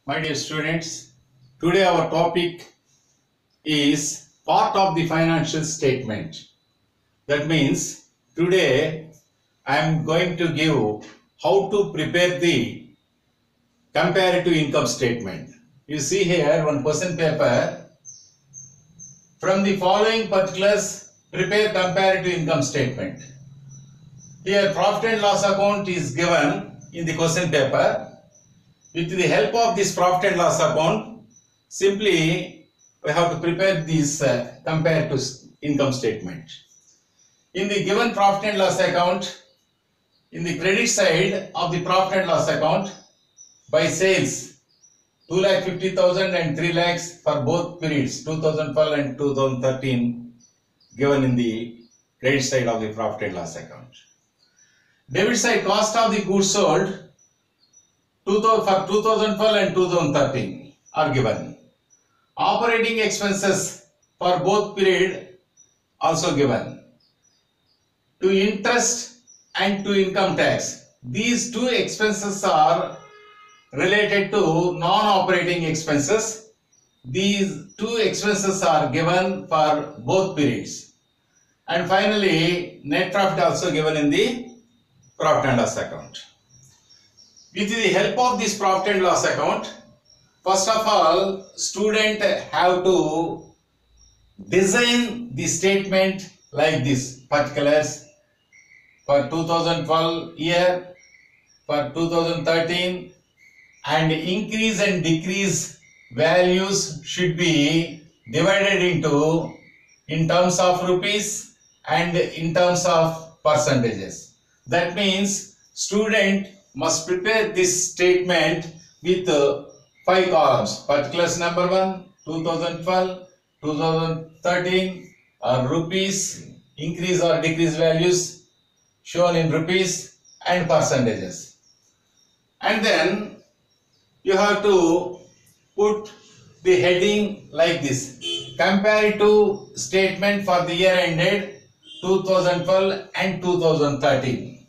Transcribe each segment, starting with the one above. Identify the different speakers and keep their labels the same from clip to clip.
Speaker 1: My dear students, today our topic is part of the financial statement. That means today I am going to give how to prepare the comparative income statement. You see here one question paper. From the following particulars, prepare comparative income statement. Here profit and loss account is given in the question paper. With the help of this profit and loss account, simply we have to prepare this comparative income statement. In the given profit and loss account, in the credit side of the profit and loss account, by sales 2,50,000 and 3 lakhs for both periods 2012 and 2013 given in the credit side of the profit and loss account. Debit side cost of the goods sold for 2012 and 2013 are given. Operating expenses for both period also given. To interest and to income tax, these two expenses are related to non-operating expenses. These two expenses are given for both periods. And finally, net profit also given in the profit and loss account. With the help of this profit and loss account, first of all, student have to design the statement like this. Particulars for 2012 year, for 2013, and increase and decrease values should be divided into in terms of rupees and in terms of percentages. That means student must prepare this statement with 5 columns. Particulars number 1, 2012, 2013, rupees, increase or decrease values shown in rupees and percentages. And then you have to put the heading like this: comparative statement for the year ended 2012 and 2013.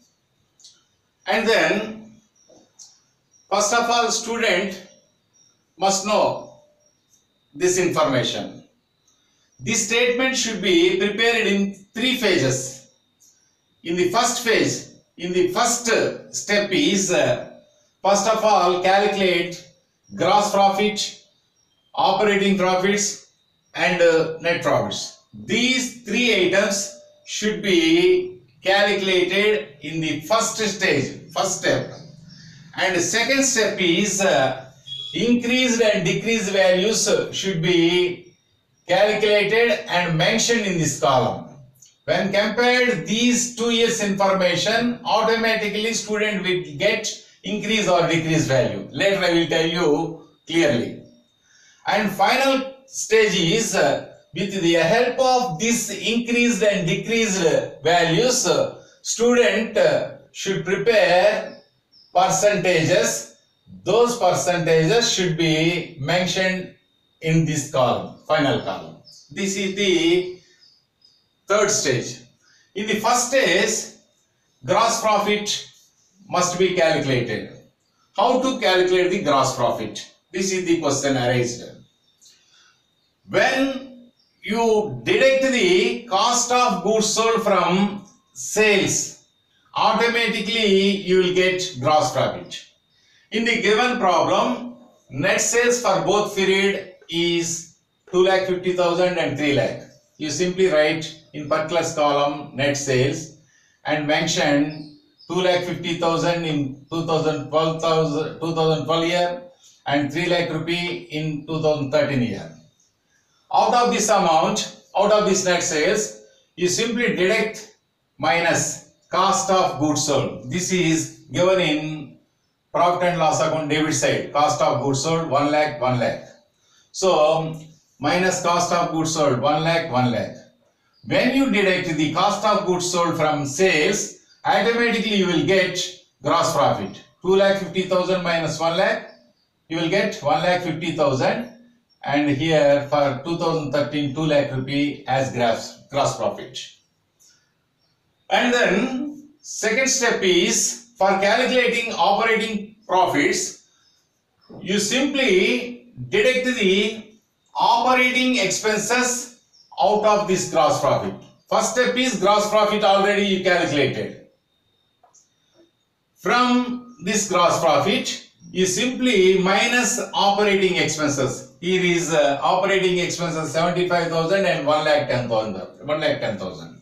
Speaker 1: And then, first of all, student must know this information. This statement should be prepared in 3 phases. In the first phase, in the first step is, first of all, calculate gross profit, operating profits and net profits. These 3 items should be calculated in the first stage, first step. And the second step is increased and decreased values should be calculated and mentioned in this column. When compared these 2 years information, automatically student will get increase or decrease value. Later I will tell you clearly. And final stage is with the help of this increased and decreased values, student should prepare percentages. Those percentages should be mentioned in this column, final column. This is the third stage. In the first stage, gross profit must be calculated. How to calculate the gross profit? This is the question arised. When you deduct the cost of goods sold from sales, automatically you will get gross profit. In the given problem, net sales for both period is 2,50,000 and 3 lakh. You simply write in particulars column net sales and mention 2,50,000 in 2012 year and 3 lakh rupee in 2013 year. Out of this amount, out of this net sales, you simply deduct minus cost of goods sold. This is given in profit and loss account debit side. Cost of goods sold 1 lakh, 1 lakh. So minus cost of goods sold 1 lakh, 1 lakh. When you deduct the cost of goods sold from sales, automatically you will get gross profit. 2,50,000 minus 1 lakh, you will get 1,50,000. And here for 2013 2 lakh rupee as gross profit. And then second step is for calculating operating profits. you simply deduct the operating expenses out of this gross profit. First step is gross profit, already you calculated. From this gross profit, you simply minus operating expenses. Here is operating expenses 75,000 and 1,10,000.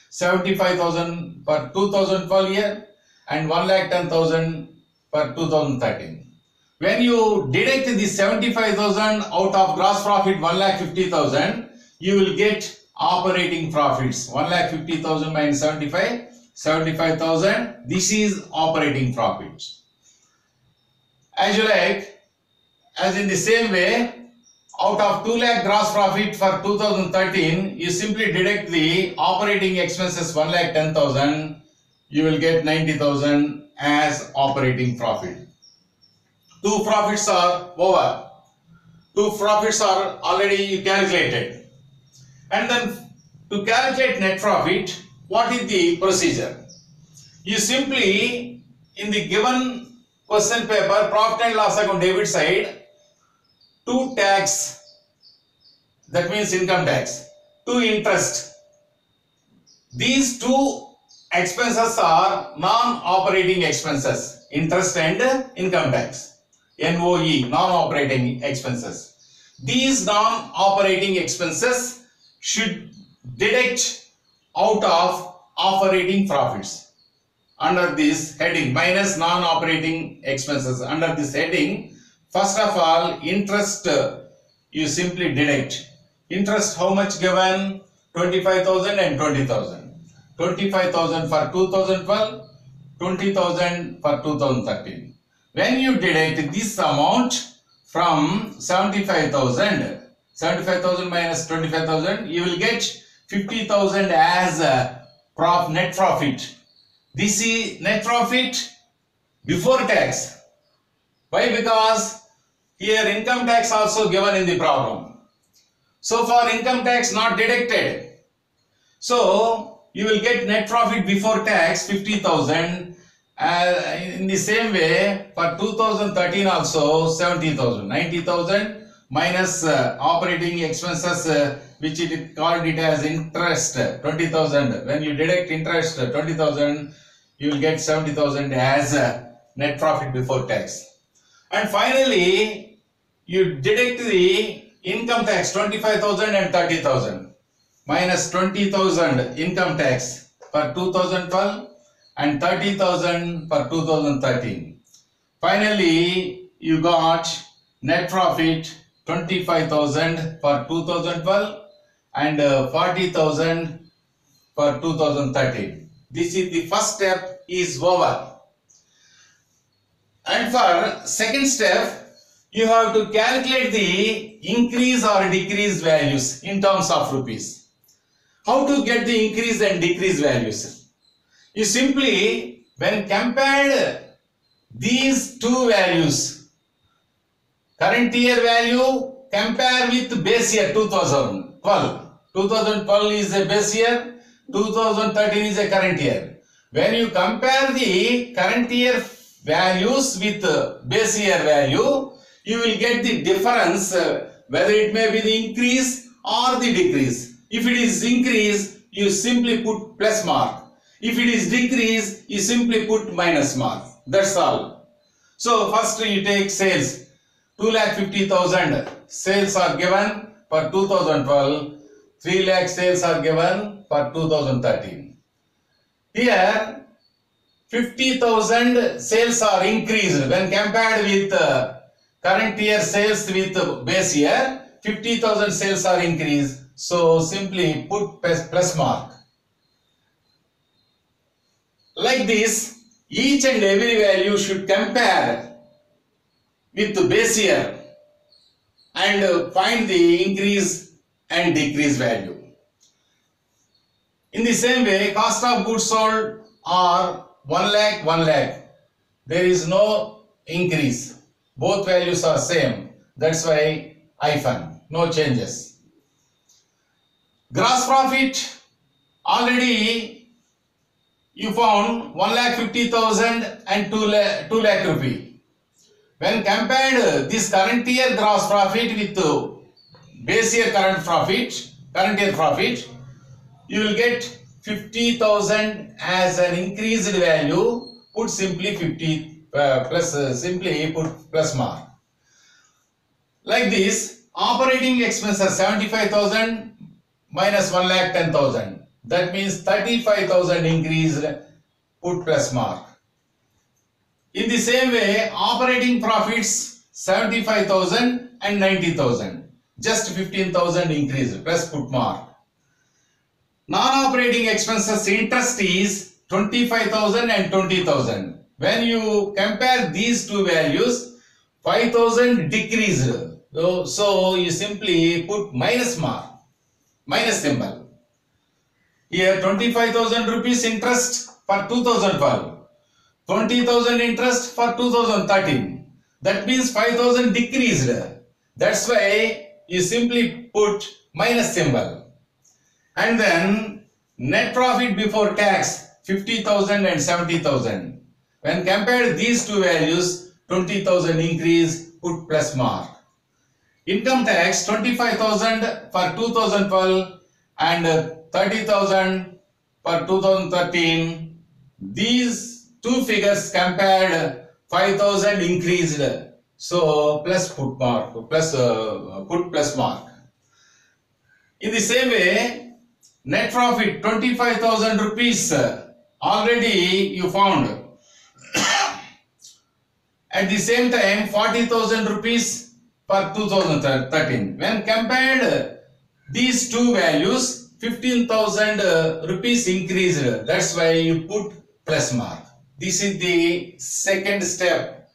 Speaker 1: 75,000 for 2012 year and 1,10,000 for 2013. When you deduct the 75,000 out of gross profit 1,50,000, you will get operating profits. 1,50,000 minus 75,000. This is operating profits. As you like, as in the same way, out of 2 lakh gross profit for 2013, you simply deduct the operating expenses 1,10,000, you will get 90,000 as operating profit. Two profits are over. Two profits are already calculated. And then to calculate net profit, what is the procedure? You simply, in the given question paper, profit and loss account debit side, to tax, that means income tax, to interest. These two expenses are non-operating expenses, interest and income tax. NOE, non-operating expenses. These non-operating expenses should deduct out of operating profits. Under this heading, minus non-operating expenses. Under this heading, first of all, interest, you simply deduct. Interest, how much given? 25,000 and 20,000. 25,000 for 2012, 20,000 for 2013. When you deduct this amount from 75,000, 75,000 minus 25,000, you will get 50,000 as net profit. This is net profit before tax. Why? Because here income tax also given in the problem. So far income tax not deducted. So you will get net profit before tax 50,000. In the same way, for 2013 also 70,000, 90,000 minus operating expenses, which it called it as interest, 20,000. When you deduct interest 20,000, you will get 70,000 as net profit before tax. And finally, you deduct the income tax 25,000 and 30,000 minus 20,000 income tax for 2012 and 30,000 for 2013. Finally, you got net profit 25,000 for 2012 and 40,000 for 2013. This is the first step is over. And for second step, you have to calculate the increase or decrease values in terms of rupees. How to get the increase and decrease values? You simply, when compared these two values, current year value, compare with base year 2012. 2012 is a base year, 2013 is a current year. When you compare the current year values with base year value, you will get the difference, whether it may be the increase or the decrease. If it is increase, you simply put plus mark. If it is decrease, you simply put minus mark. That's all. So first you take sales. 2,50,000 sales are given for 2012. 3 lakh sales are given for 2013. Here 50,000 sales are increased when compared with current year sales with base year. 50,000 sales are increased. So simply put plus mark. Like this, each and every value should compare with the base year and find the increase and decrease value. In the same way, cost of goods sold are 1 lakh, 1 lakh. There is no increase. Both values are same. That's why hyphen. No changes. Gross profit, already you found 1,50,000 and 2 lakh rupee. When compared this current year gross profit with base year current year profit, you will get 50,000 as an increased value. Put simply 50 simply put plus mark. Like this, operating expenses 75,000 minus 1,10,000. That means 35,000 increased. Put plus mark. In the same way, operating profits 75,000 and 90,000. Just 15,000 increase. Plus put mark. Non-operating expenses interest is 25,000 and 20,000. When you compare these two values, 5,000 decreased. So you simply put minus mark, minus symbol. Here 25,000 rupees interest for 2012. 20,000 interest for 2013. That means 5,000 decreased. That's why you simply put minus symbol. And then net profit before tax 50,000 and 70,000. When compared these two values, 20,000 increase, put plus mark. Income tax 25,000 for 2012 and 30,000 for 2013. These two figures compared, 5,000 increased. So plus put mark, put plus mark. In the same way, net profit 25,000 rupees already you found. At the same time 40,000 rupees for 2013. When compared these two values, 15,000 rupees increased. That's why you put plus mark. This is the second step.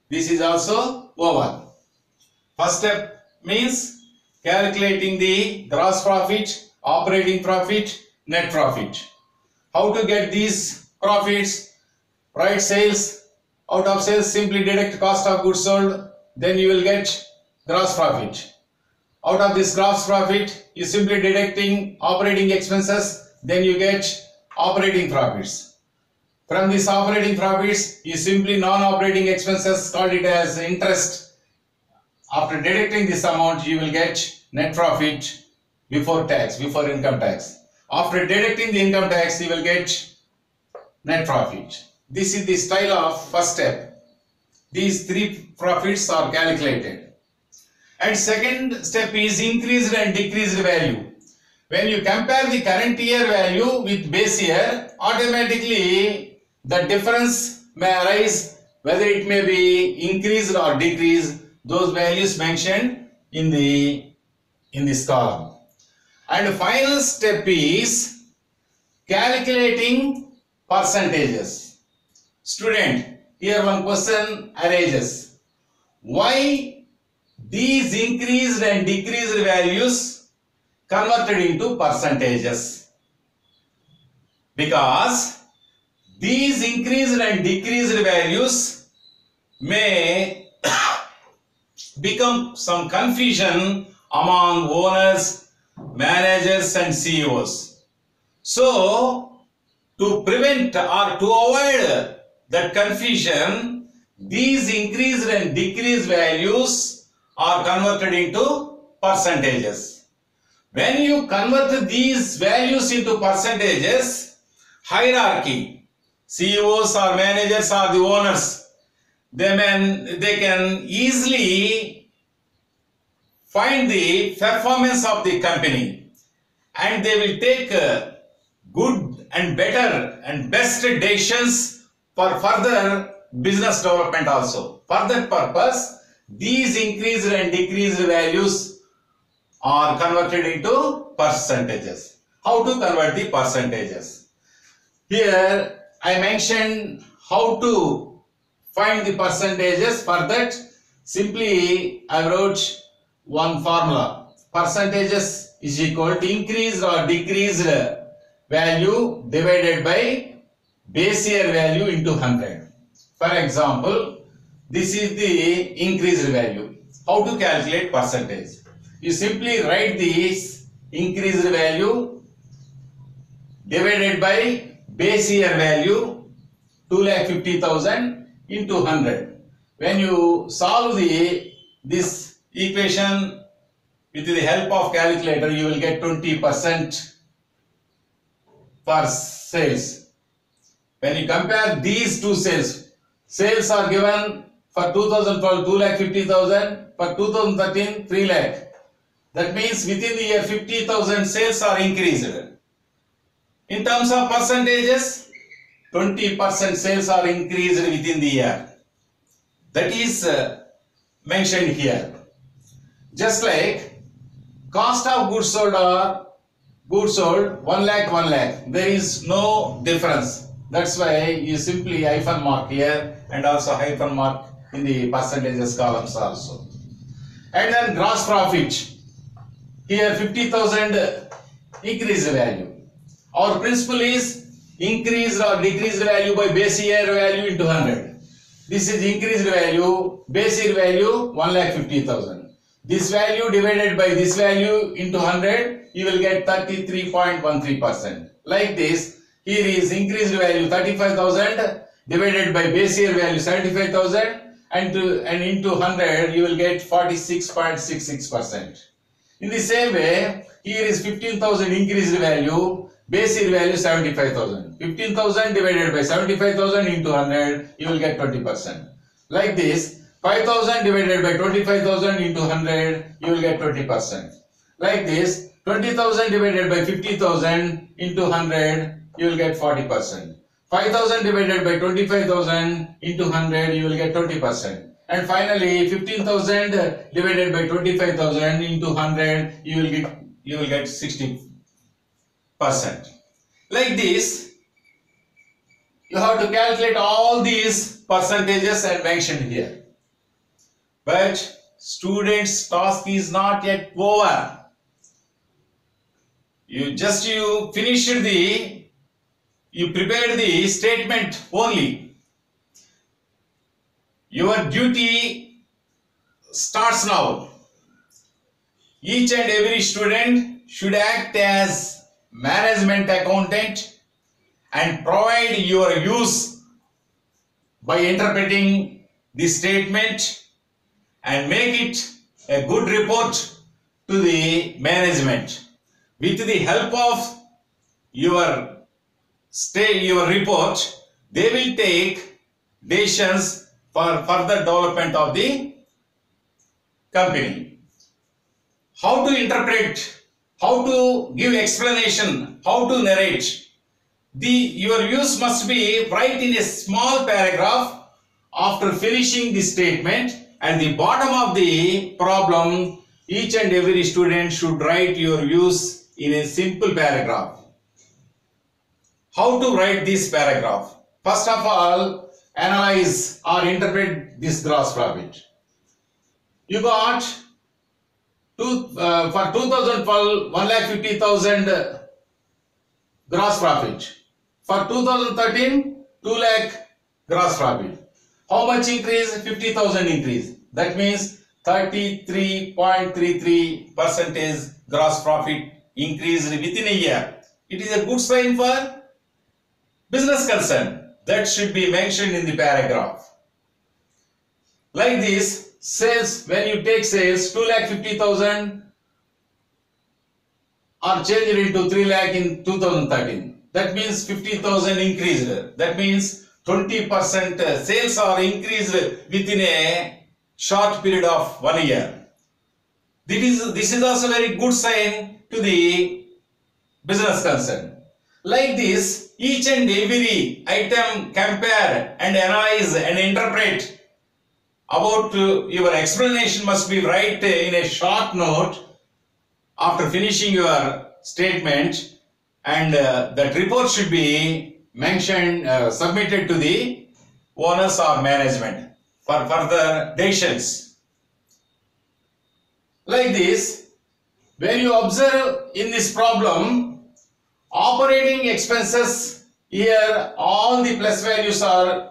Speaker 1: This is also over. First step means calculating the gross profit, operating profit, net profit. How to get these profits? Write sales. Out of sales, simply deduct cost of goods sold. Then you will get gross profit. Out of this gross profit, you simply deducting operating expenses. Then you get operating profits. From this operating profits, you simply non-operating expenses, called it as interest. After deducting this amount, you will get net profit before tax, before income tax. After deducting the income tax, you will get net profit. This is the style of first step. These three profits are calculated. And second step is increased and decreased value. When you compare the current year value with base year, automatically the difference may arise, whether it may be increased or decreased. Those values mentioned in this column. And the final step is calculating percentages. Student, here one question arises. Why these increased and decreased values converted into percentages? Because these increased and decreased values may become some confusion among owners, managers and CEOs. So, to prevent or to avoid that confusion, these increased and decreased values are converted into percentages. When you convert these values into percentages, hierarchy, CEOs or managers or the owners, they can easily find the performance of the company and they will take good and better and best decisions for further business development also. For that purpose, these increased and decreased values are converted into percentages. How to convert the percentages? Here I mentioned how to find the percentages. For that, simply I wrote one formula. Percentages is equal to increased or decreased value divided by base year value into 100. For example, this is the increased value. How to calculate percentage? You simply write this increased value divided by base year value 2,50,000 into 100. when you solve this equation with the help of calculator, you will get 20% for sales. When you compare these two sales are given for 2012 2,50,000, for 2013 3 lakh. That means within the year 50,000 sales are increased. In terms of percentages, 20% sales are increased within the year. That is mentioned here. Just like cost of goods sold or goods sold 1 lakh 1 lakh. There is no difference. That's why you simply hyphen mark here and also hyphen mark in the percentages columns also. And then gross profit. Here 50,000 increased value. Our principle is increased or decreased value by base year value into 100. This is increased value, base year value 1,50,000. This value divided by this value into 100, you will get 33.13%. Like this, here is increased value 35,000 divided by base year value 75,000 and into 100 you will get 46.66%. In the same way, here is 15,000 increased value, base year value 75,000. 15,000 divided by 75,000 into 100, you will get 20%. Like this, 5,000 divided by 25,000 into 100, you will get 20%. Like this, 20,000 divided by 50,000 into 100, you will get 40%. 5,000 divided by 25,000 into 100, you will get 20%. And finally, 15,000 divided by 25,000 into 100, you will get 60%. Like this, you have to calculate all these percentages and mention here. But students' task is not yet over. You prepared the statement only. Your duty starts now. Each and every student should act as management accountant and provide your use by interpreting the statement and make it a good report to the management. With the help of your report, they will take decisions for further development of the company. How to interpret, how to give explanation, how to narrate. Your use must be write in a small paragraph after finishing the statement. At the bottom of the problem, each and every student should write your views in a simple paragraph. How to write this paragraph? First of all, analyze or interpret this gross profit. You got for 2012 1,50,000 gross profit. For 2013 2 lakh gross profit. How much increase? 50,000 increase. That means 33.33% gross profit increase within a year. It is a good sign for business concern. That should be mentioned in the paragraph. Like this, sales, when you take sales 2,50,000 are changed into 3 lakh in 2013. That means 50,000 increased. That means 20% sales are increased within a short period of 1 year. This is also a very good sign to the business concern. Like this, each and every item compare and analyze and interpret about your explanation must be right in a short note after finishing your statement, and that report should be mentioned, submitted to the owners or management for further decisions. Like this, when you observe in this problem, operating expenses, here all the plus values are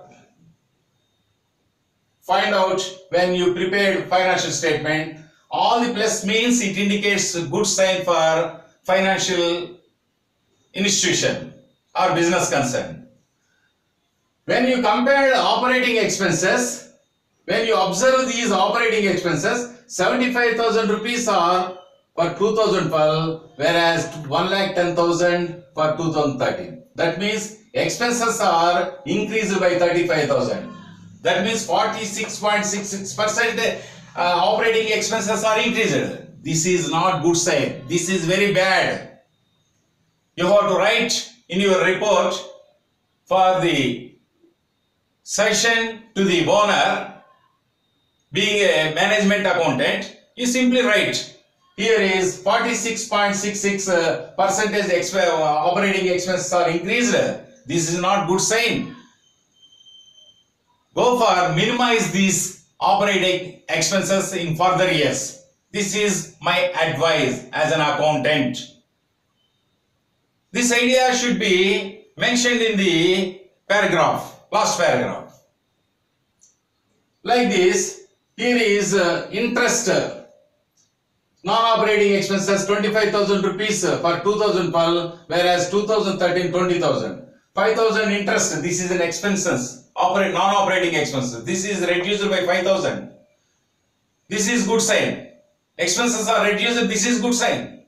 Speaker 1: find out when you prepare financial statement. All the plus means it indicates a good sign for financial institution or business concern. When you compare operating expenses, When you observe these operating expenses, 75,000 rupees are for 2012, whereas 1,10,000 for 2013. That means expenses are increased by 35,000. That means 46.66% operating expenses are increased. This is not good sign. This is very bad. You have to write in your report for the session to the owner. Being a management accountant, you simply write, here is 46.66% operating expenses are increased. This is not good sign. Go for minimize these operating expenses in further years. This is my advice as an accountant. This idea should be mentioned in the paragraph, last paragraph. Like this, here is interest, non-operating expenses 25,000 rupees for 2012, whereas 2013 20,000. 5,000 interest, this is an expenses, non-operating expenses. This is reduced by 5,000. This is good sign. Expenses are reduced, this is good sign.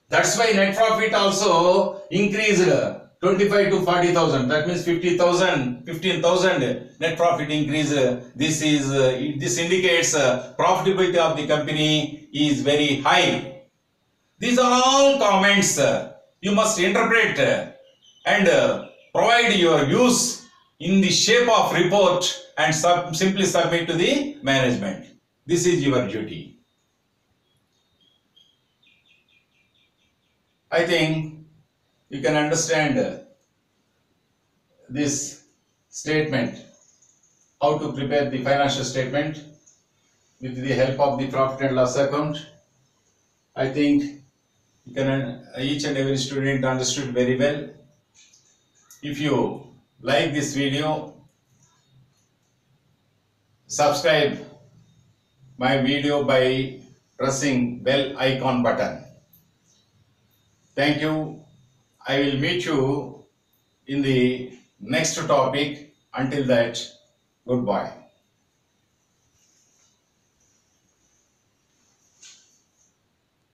Speaker 1: That's why net profit also increased 25 to 40,000. That means 50,000, 15,000 net profit increase. This indicates profitability of the company is very high. These are all comments you must interpret and provide your views in the shape of report and simply submit to the management. This is your duty. I think you can understand this statement, how to prepare the financial statement with the help of the profit and loss account. I think you can, each and every student understood very well. If you like this video, subscribe my video by pressing bell icon button. Thank you. I will meet you in the next topic. Until that, goodbye.